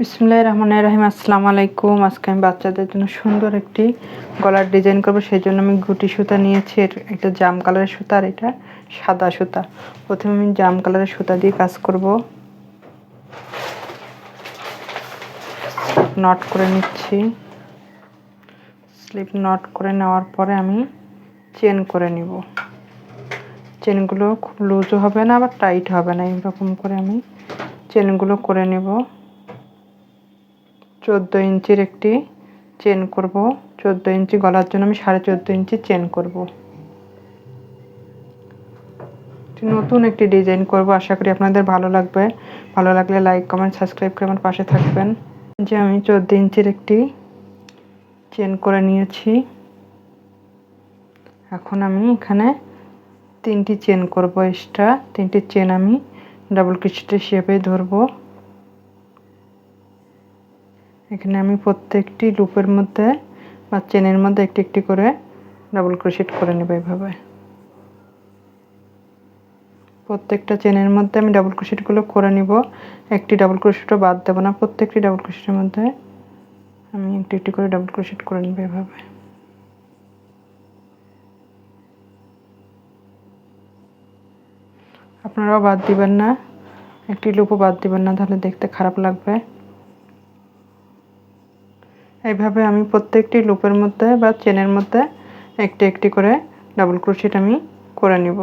বিসমিল্লাহির রহমানির রহিম। আসসালামু আলাইকুম। আজকে আমি বাচ্চাদের জন্য সুন্দর একটি গলার ডিজাইন করব। সেই জন্য আমি গুটি সুতা নিয়েছি, একটা জাম কালারের সুতা আর এটা সাদা সুতা। প্রথমে আমি জাম কালারের সুতা দিয়ে কাজ করব। নট করে নিচ্ছি। স্লিপ নট করে নেওয়ার পরে আমি চেন করে নিব। চেনগুলো খুব লুজও হবে না আবার টাইট হবে না, এরকম করে আমি চেনগুলো করে নেব। 14 ইঞ্চির একটি চেন করব। 14 ইঞ্চি গলার জন্য আমি 14.5 ইঞ্চি চেন করব। নতুন একটি ডিজাইন করব, আশা করি আপনাদের ভালো লাগবে। ভালো লাগলে লাইক কমেন্ট সাবস্ক্রাইব করে আমার পাশে থাকবেন। যে আমি 14 ইঞ্চির একটি চেন করে নিয়েছি। এখন আমি এখানে 3টি চেন করব। এক্সট্রা 3টি চেন আমি ডাবল ক্রোশেটের শেপে ধরব। এখানে আমি প্রত্যেকটি লুপের মধ্যে বা চেনের মধ্যে একটি একটি করে ডাবল ক্রোশেট করে নেব। এইভাবে প্রত্যেকটা চেনের মধ্যে আমি ডাবল ক্রোশেটগুলো করে নিব। একটি ডাবল ক্রোশেটও বাদ দেব না, প্রত্যেকটি ডাবল ক্রোশেটের মধ্যে আমি একটি একটি করে ডাবল ক্রোশেট করে নেব। এভাবে আপনারাও বাদ দিবেন না, একটি লুপও বাদ দিবেন না, তাহলে দেখতে খারাপ লাগবে। এইভাবে আমি প্রত্যেকটি লুপের মধ্যে বা চেনের মধ্যে একটি একটি করে ডাবল ক্রোশেট আমি করে নিব।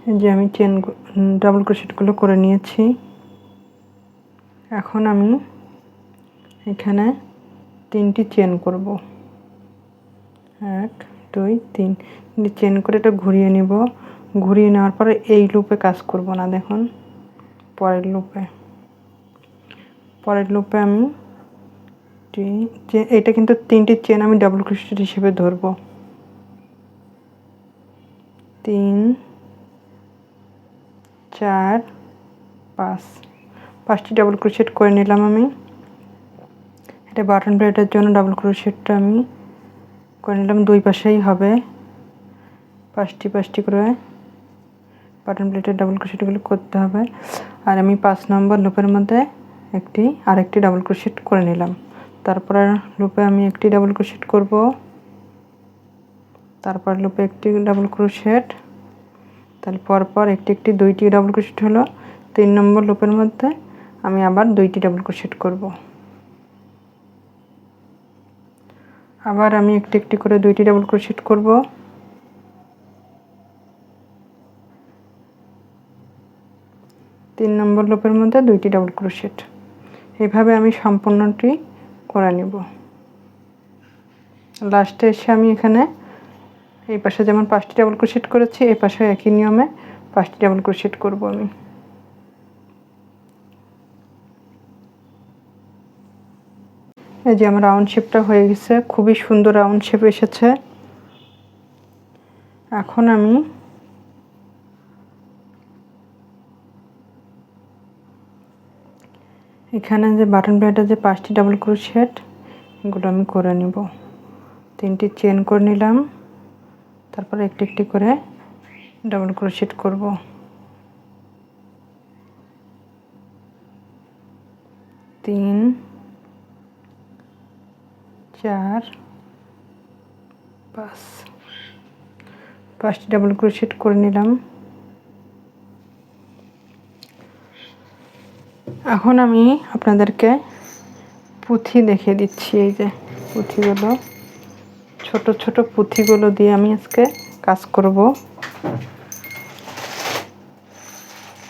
এই যে আমি ডাবল ক্রোশেটগুলো করে নিয়েছি। এখন আমি এখানে 3টি চেন করব। 1 2 3 চেন করে এটা ঘুরিয়ে নিব। ঘুরিয়ে নেওয়ার পরে এই লুপে কাজ করব না, দেখুন পরের লুপে আমি এটা কিন্তু 3টি চেন আমি ডাবল ক্রোশেট হিসেবে ধরব। 3 4 5 5টি ডাবল ক্রোশেট করে নিলাম আমি। এটা বাটন প্লেটের জন্য ডাবল ক্রোশেটটা আমি করে নিলাম। দুই পাশেই হবে 5টি করে বাটন প্লেটের ডাবল ক্রোশেটগুলো করতে হবে। আর আমি 5 নম্বর লুপের মধ্যে আরেকটি ডাবল ক্রোশেট করে নিলাম। তারপরে লুপে আমি একটি ডাবল ক্রোশেট করব। তারপর লুপে একটি ডাবল ক্রোশেট, তারপর পরপর একটি 2টি ডাবল ক্রোশেট হলো। 3 নম্বর লুপের মধ্যে আমি আবার 2টি ডাবল ক্রোশেট করব। আবার আমি একটি করে 2টি ডাবল ক্রোশেট করব। 3 নম্বর লুপের মধ্যে 2টি ডাবল ক্রোশেট। এইভাবে আমি সম্পূর্ণটি করে নিব। লাস্টে এসে আমি এখানে এই পাশে যেমন 5টি ডাবল ক্রোশেট করেছি, এই পাশে একই নিয়মে 5টি ডাবল ক্রোশেট করব আমি। এই যে আমার রাউন্ড শেপটা হয়ে গেছে, খুবই সুন্দর রাউন্ড শেপ এসেছে। এখন আমি এখানে যে বাটন প্লেটে যে 5টি ডাবল ক্রোশেট এগুলো আমি করে নিব। 3টি চেন করে নিলাম, তারপর একটি করে ডাবল ক্রোশেট করব। 3 4 5 5টি ডাবল ক্রোশেট করে নিলাম। এখন আমি আপনাদেরকে পুঁথি দেখিয়ে দিচ্ছি। এই যে পুঁথিগুলো, ছোট ছোট পুঁথিগুলো দিয়ে আমি আজকে কাজ করব।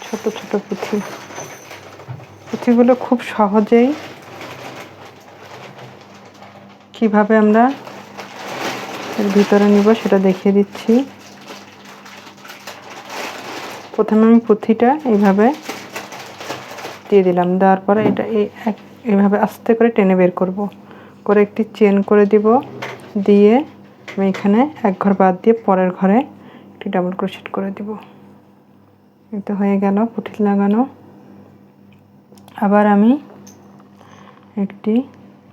ছোট ছোট পুঁথিগুলো খুব সহজেই কিভাবে আমরা এর ভিতরে নিব সেটা দেখিয়ে দিচ্ছি। প্রথমে আমি পুঁথিটা এইভাবে দিয়ে দিলাম, দেওয়ার পরে এটা এইভাবে আস্তে করে টেনে বের করব, করে একটি চেন করে দিব। দিয়ে আমি এখানে এক ঘর বাদ দিয়ে পরের ঘরে একটি ডাবল ক্রোশেট করে দিব। এটা হয়ে গেল পুঁথি লাগানো। আবার আমি একটি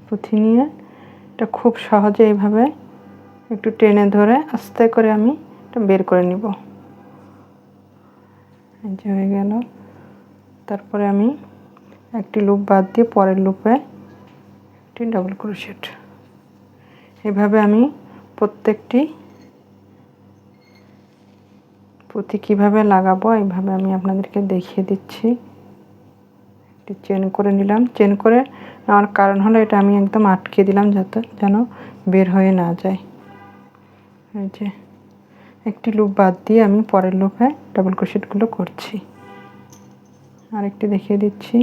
পুঁথি নিয়ে এটা খুব সহজে এইভাবে একটু টেনে ধরে আস্তে করে আমি এটা বের করে নিব। এই যে হয়ে গেল। তারপরে আমি একটি লুপ বাদ দিয়ে পরের লুপে একটি ডাবল ক্রোশেট। এভাবে আমি প্রত্যেকটি পুঁতি কীভাবে লাগাবো এইভাবে আমি আপনাদেরকে দেখিয়ে দিচ্ছি। একটি চেন করে নিলাম। চেন করে নেওয়ার কারণ হলো এটা আমি একদম আটকে দিলাম যাতে যেন বের হয়ে না যায়। এই যে একটি লুপ বাদ দিয়ে আমি পরের লুপে ডাবল ক্রোশেটগুলো করছি। আরেকটি দেখিয়ে দিচ্ছি।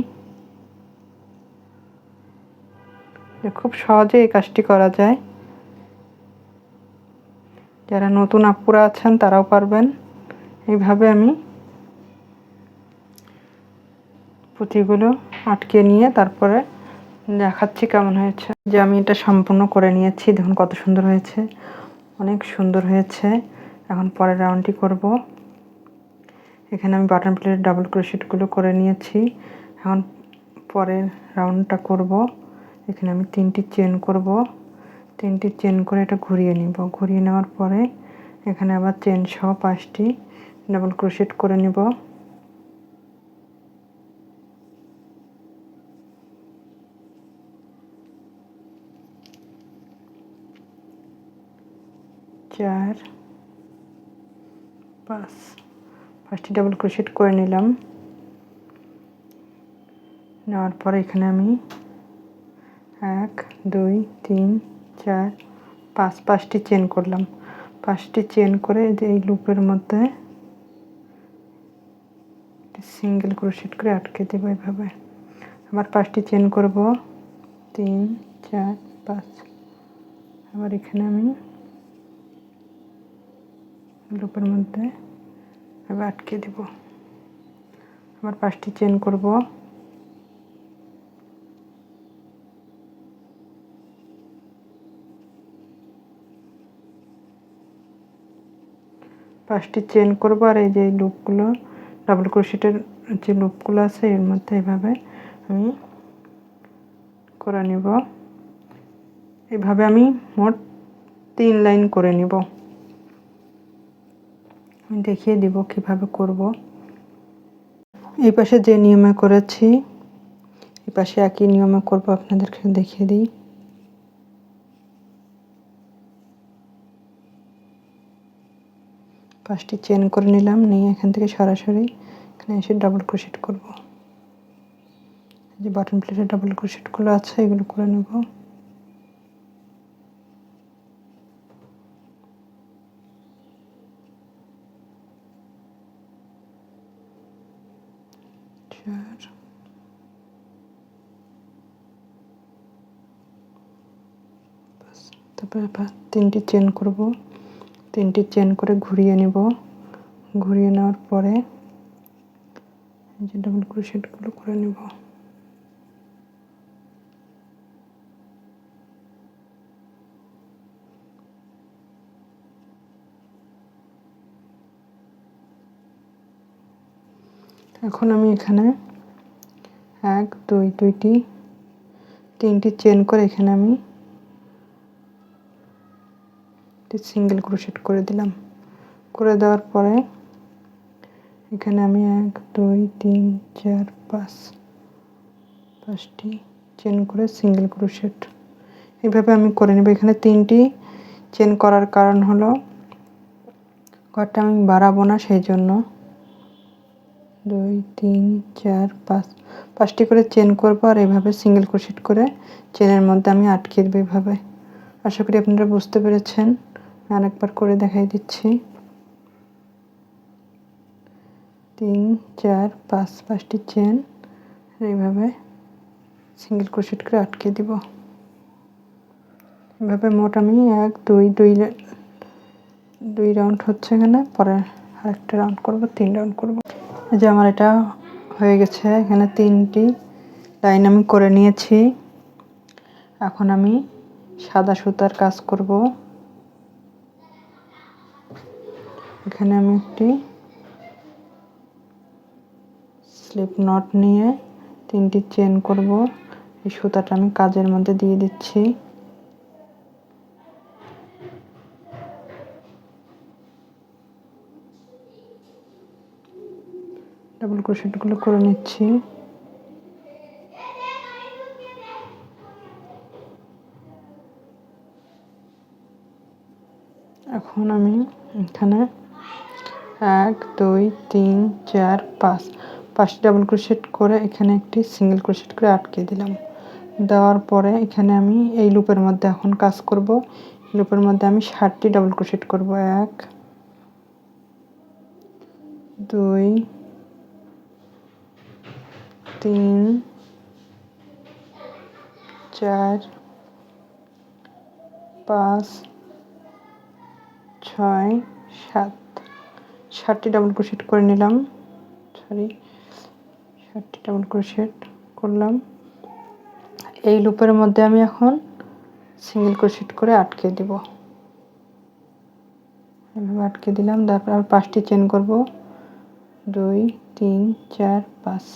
খুব সহজে এই কাজটি করা যায়। যারা নতুন আপুরা আছেন তারাও পারবেন। এইভাবে আমি পুঁতিগুলো আটকে নিয়ে তারপরে দেখাচ্ছি কেমন হয়েছে। যে আমি এটা সম্পূর্ণ করে নিয়েছি, দেখুন কত সুন্দর হয়েছে, অনেক সুন্দর হয়েছে। এখন পরের রাউন্ডটি করব। এখানে আমি বাটন প্লেট ডাবল ক্রোশেটগুলো করে নিয়েছি। এখন পরের রাউন্ডটা করব। এখানে আমি 3টি চেন করব। 3টি চেন করে এটা ঘুরিয়ে নিব। ঘুরিয়ে নেওয়ার পরে এখানে আবার চেন সহ 5টি ডাবল ক্রোশেট করে নিব। চার, 5টি ডাবল ক্রোশেট করে নিলাম। নেওয়ার পরে এখানে আমি 1 2 3 4 5টি চেন করলাম। 5টি চেন করে এই লুপের মধ্যে সিঙ্গেল ক্রোশেট করে আটকে দেব। এভাবে আবার 5টি চেন করব। 3 4 5। আবার এখানে আমি লুপের মধ্যে আবার আটকে দেব। আবার 5টি চেন করব। 5টি চেন করব আর এই যে লুপগুলো ডাবল ক্রোশেটের যে লুপগুলো আছে এর মধ্যে এভাবে আমি করে নিব। এভাবে আমি মোট 3 লাইন করে নিব। আমি দেখিয়ে দিব কিভাবে করব। এই পাশে যে নিয়মে করেছি এই পাশে একই নিয়মে করব, আপনাদেরকে দেখিয়ে দিই। পাঁচটি চেন করে নিলাম, নিয়ে এখান থেকে সরাসরি এখানে এসে ডাবল ক্রোশেট করব। যে বাটন প্লেটের ডাবল ক্রোশেটগুলো আছে এগুলো করে নেব। তারপরে 3টি চেন করব। 3টি চেন করে ঘুরিয়ে নেব। ঘুরিয়ে নেওয়ার পরে এই যে ডাবল ক্রোশেটগুলো করে নেব। এখন আমি এখানে 1 2 3টি চেন করে এখানে আমি সিঙ্গেল ক্রোশেট করে দিলাম। করে দেওয়ার পরে এখানে আমি 1 2 3 4 5টি চেন করে সিঙ্গেল ক্রোশেট এইভাবে আমি করে নেব। এখানে 3টি চেন করার কারণ হলো ঘরটা আমি বাড়াবো না, সেই জন্য 2 3 4 5টি করে চেন করব আর এইভাবে সিঙ্গেল ক্রোশেট করে চেনের মধ্যে আমি আটকে দেব। এইভাবে আশা করি আপনারা বুঝতে পেরেছেন। আরেকবার করে দেখাই দিচ্ছি। 3 4 5টি চেন এইভাবে সিঙ্গেল ক্রোশেট করে আটকে দিব। এভাবে মোট আমি 1 2 রাউন্ড হচ্ছে। এখানে পরে আরেকটা রাউন্ড করব, 3 রাউন্ড করব। এই যে আমার এটা হয়ে গেছে। এখানে 3টি লাইন আমি করে নিয়েছি। এখন আমি সাদা সুতার কাজ করব। এখানে আমি একটি স্লিপ নট নিয়ে 3টি চেন করব। এই সুতাটা আমি কাজের মধ্যে দিয়ে দিচ্ছি। ডাবল ক্রোশেটগুলো করে নিচ্ছি। এখন আমি এখানে 1 2 3 4 5 5টি ডাবল ক্রোশেট করে এখানে একটি সিঙ্গেল ক্রোশেট করে আটকে দিলাম। দেওয়ার পরে এখানে আমি এই লুপের মধ্যে এখন কাজ করব। লুপের মধ্যে আমি 60টি ডাবল ক্রোশেট করব। 1 2 3 4 5 6 7 60টি ডাবল ক্রোশেট করে নিলাম। 60টি ডাবল ক্রোশেট করলাম। এই লুপের মধ্যে আমি এখন সিঙ্গেল ক্রোশেট করে আটকে দেব। এভাবে আটকে দিলাম। তারপর আবার 5টি চেন করব। 2 3 4 5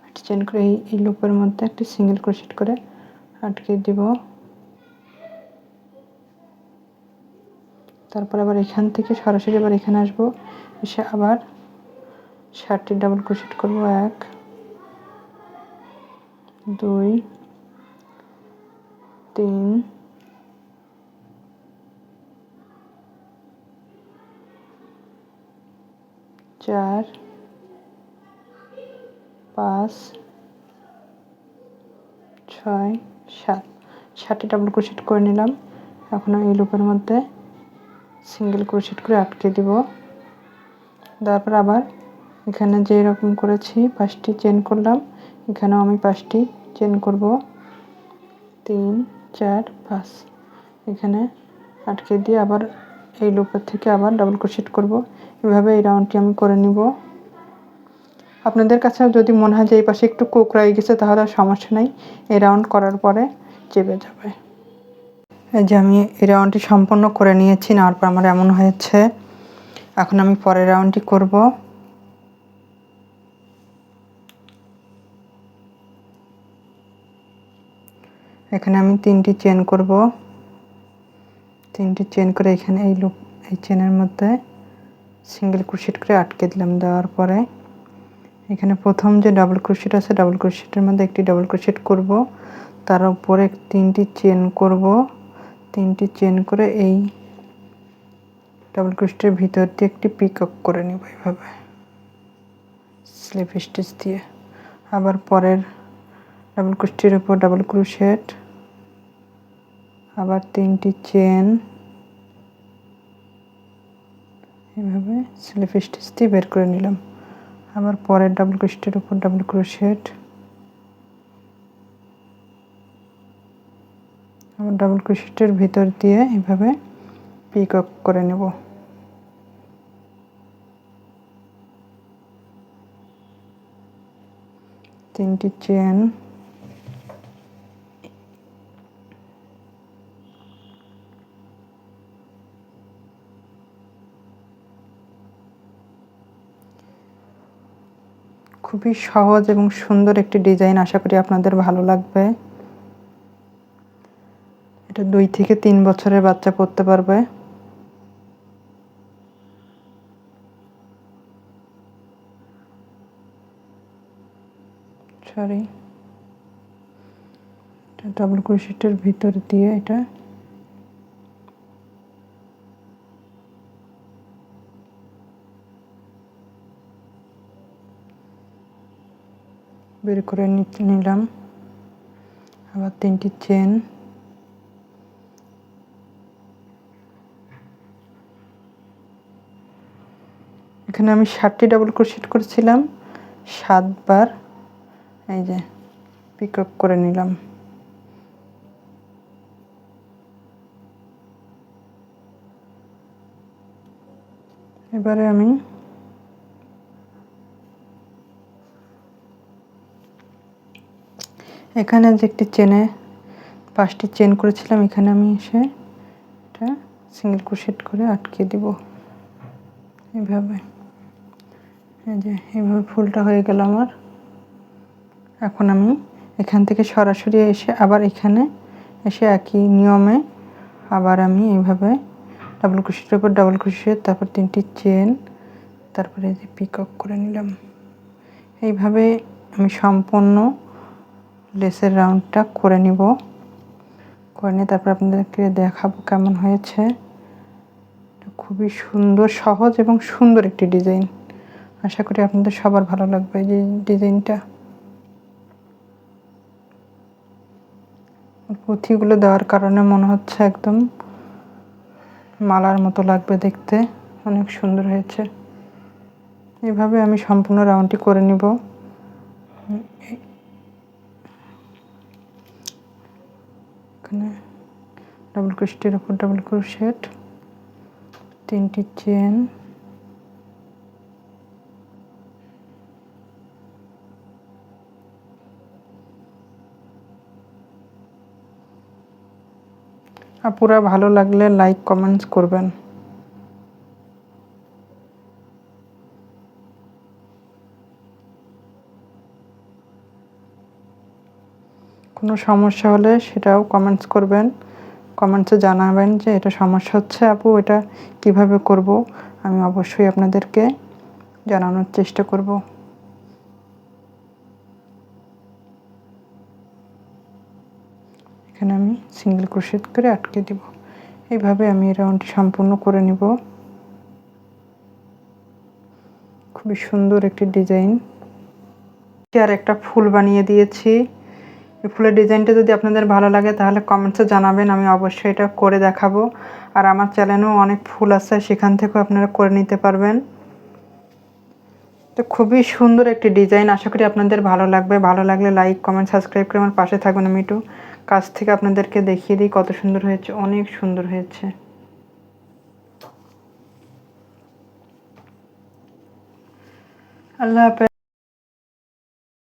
5টি চেন করে এই লুপের মধ্যে একটি সিঙ্গেল ক্রোশেট করে আটকে দেব। তারপর আবার এখান থেকে সরাসরি আবার এখানে আসব। এসে আবার 60টি ডাবল ক্রোশেট করব। 1 2 3 4 5 6 7 60টি ডাবল ক্রোশেট করে নিলাম। এখন এই লুপের মধ্যে সিঙ্গেল ক্রোশেট করে আটকে দিব। তারপর আবার এখানে যে রকম করেছি 5টি চেন করলাম। এখানেও আমি 5টি চেন করব। 3 4 5 এখানে আটকে দিয়ে আবার এই লুপের থেকে আবার ডাবল ক্রোশেট করব। এভাবে এই রাউন্ডটি আমি করে নিব। আপনাদের কাছে যদি মনে হয় যে এই পাশে একটু কোঁকড়াই গেছে তাহলে আর সমস্যা নাই, এই রাউন্ড করার পরে চেপে যাবে। এই যে আমি এই রাউন্ডটি সম্পূর্ণ করে নিয়েছি। নেওয়ার পর আমার এমন হয়েছে। এখন আমি পরের রাউন্ডটি করব। এখানে আমি 3টি চেন করব। 3টি চেন করে এখানে এই চেনের মধ্যে সিঙ্গেল ক্রোশেট করে আটকে দিলাম। দেওয়ার পরে এখানে প্রথম যে ডাবল ক্রোশেট আছে ডাবল ক্রোশেটের মধ্যে একটি ডাবল ক্রোশেট করব। তার উপরে 3টি চেন করব। 3টি চেন করে এই ডাবল ক্রোশেটের ভিতর দিয়ে একটি পিকক করে নিব এইভাবে স্লিপ স্টিচ দিয়ে। আবার পরের ডাবল ক্রোশেটের উপর ডাবল ক্রোশেট, আবার 3টি চেন, এভাবে স্লিপ স্টিচ দিয়ে বের করে নিলাম। আবার পরের ডাবল ক্রোশেটের উপর ডাবল ক্রোশেট, আবার ডাবল ক্রোশেটের ভিতর দিয়ে এভাবে পিকক করে নেব। তিনটি চেন, খুবই সহজ এবং সুন্দর একটি ডিজাইন। আশা করি আপনাদের ভালো লাগবে। এটা 2 থেকে 3 বছরের বাচ্চা পরতে পারবে। ডাবল ক্রোশেটের ভিতর দিয়ে এটা বের করে নিলাম। আবার 3টি চেন, এখানে আমি 60টি ডাবল ক্রোশেট করেছিলাম। 7 বার এই যে পিকক করে নিলাম। এবারে আমি এখানে যে একটি চেনে 5টি চেন করেছিলাম, এখানে আমি এসে এটা সিঙ্গেল ক্রোশেট করে আটকে দিব এইভাবে। এই যে এইভাবে ফুলটা হয়ে গেল আমার। এখন আমি এখান থেকে সরাসরি এসে আবার এখানে এসে একই নিয়মে আবার আমি এইভাবে ডাবল ক্রোশেটের উপর ডাবল ক্রোশেট, তারপর 3টি চেন, তারপরে এই যে পিকক করে নিলাম। এইভাবে আমি সম্পূর্ণ লেসের রাউন্ডটা করে নিব। করে নিয়ে তারপর আপনাদেরকে দেখাবো কেমন হয়েছে। খুবই সুন্দর, সহজ এবং সুন্দর একটি ডিজাইন। আশা করি আপনাদের সবার ভালো লাগবে এই যে ডিজাইনটা। পুঁথিগুলো দেওয়ার কারণে মনে হচ্ছে একদম মালার মতো লাগবে দেখতে, অনেক সুন্দর হয়েছে। এভাবে আমি সম্পূর্ণ রাউন্ডটি করে নিব। এখানে ডাবল ক্রোশেটের উপর ডাবল ক্রোশেট, 3টি চেন, আপুরা ভালো লাগলে লাইক কমেন্টস করবেন। কোনো সমস্যা হলে সেটাও কমেন্টস করবেন, কমেন্টসে জানাবেন যে এটা সমস্যা হচ্ছে আপু, এটা কিভাবে করব। আমি অবশ্যই আপনাদেরকে জানানোর চেষ্টা করব। এখানে আমি সিঙ্গেল ক্রোশেট করে আটকে দিব। এইভাবে আমি এই রাউন্ডটি সম্পূর্ণ করে নিব। খুবই সুন্দর একটি ডিজাইন। আর একটা ফুল বানিয়ে দিয়েছি। এই ফুলের ডিজাইনটা যদি আপনাদের ভালো লাগে তাহলে কমেন্টসে জানাবেন, আমি অবশ্যই এটা করে দেখাবো। আর আমার চ্যানেলেও অনেক ফুল আছে, সেখান থেকেও আপনারা করে নিতে পারবেন। তো খুবই সুন্দর একটি ডিজাইন, আশা করি আপনাদের ভালো লাগবে। ভালো লাগলে লাইক কমেন্ট সাবস্ক্রাইব করে আমার পাশে থাকবেন। আমি একটু কাছ থেকে আপনাদেরকে দেখিয়ে দিই কত সুন্দর হয়েছে, অনেক সুন্দর হয়েছে। আল্লাহ হাফেজ।